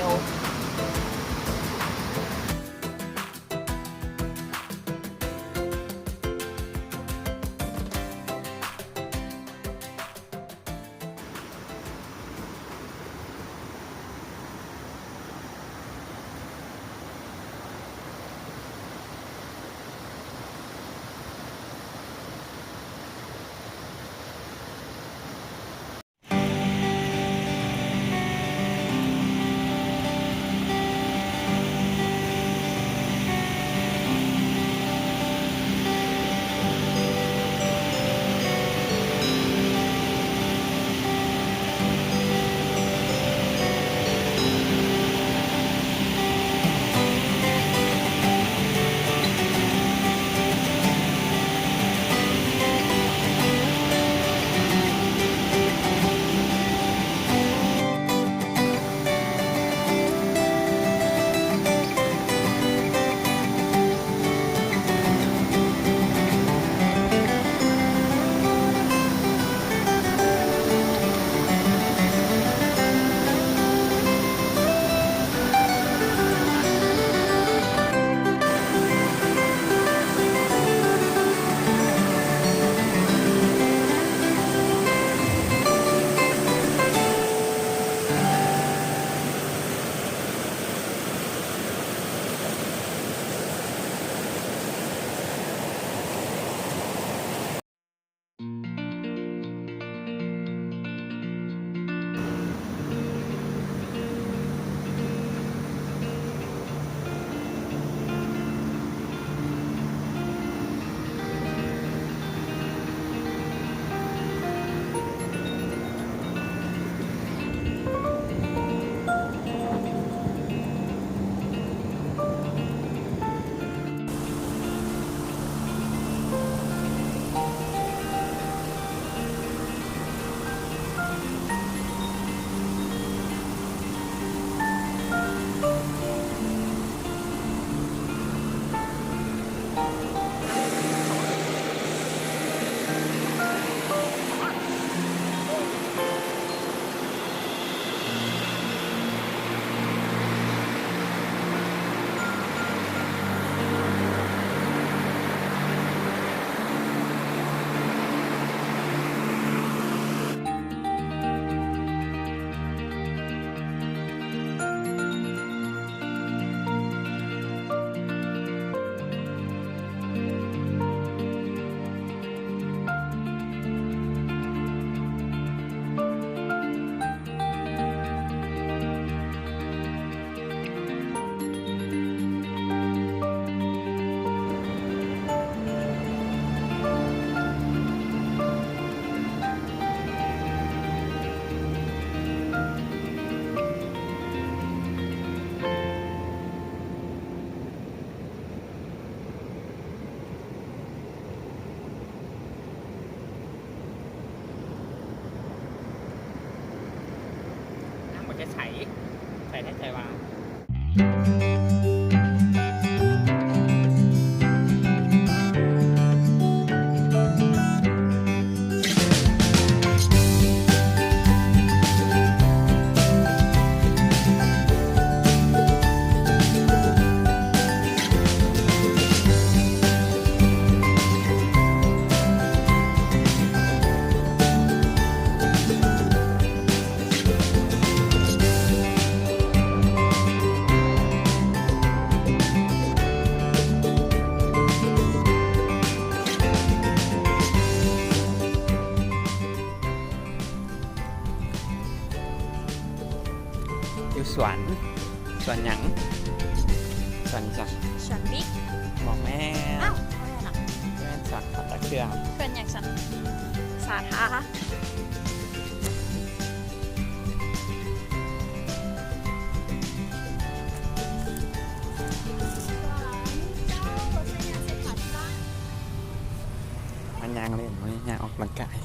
ร็วน้ำมันจะใสแน่ใจว่าอยู่สวนหยังสวนจัง สวนบิ๊ก บอกแม่ อ้าวอะไรล่ะ แม่สักตะเคียน เป็นอย่างสันสาธามันยางเล่นมันยางออกกำลังกาย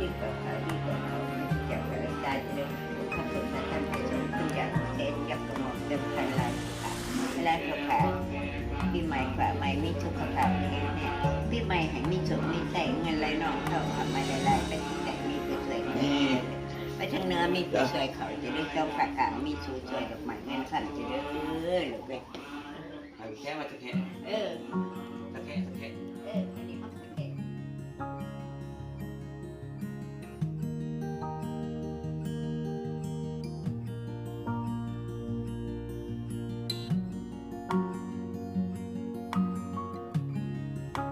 ดีกว่าเขาดีกว่าเขาอยากอะไรได้จะได้ขับรถมาท่านผู้ชมคุณอยากเซ็นอยากกระหม่อมเดิมพันลายค่ะลายเขาขาปีใหม่ฝ่าใหม่มีสุขภาพอย่างนี้เนี่ยปีใหม่ให้มีสุขมีใส่เงินไหลนองเข้ามาไม่ได้ไปที่ไหนมีผู้ช่วยไปทางเหนือมีผู้ช่วยเขาจะได้เจ้าฝากกลางมีชูช่วยดอกไม้เงินสั่นจะได้หรือไป แค่มาตะแค่ เออ ตะแค่ เออ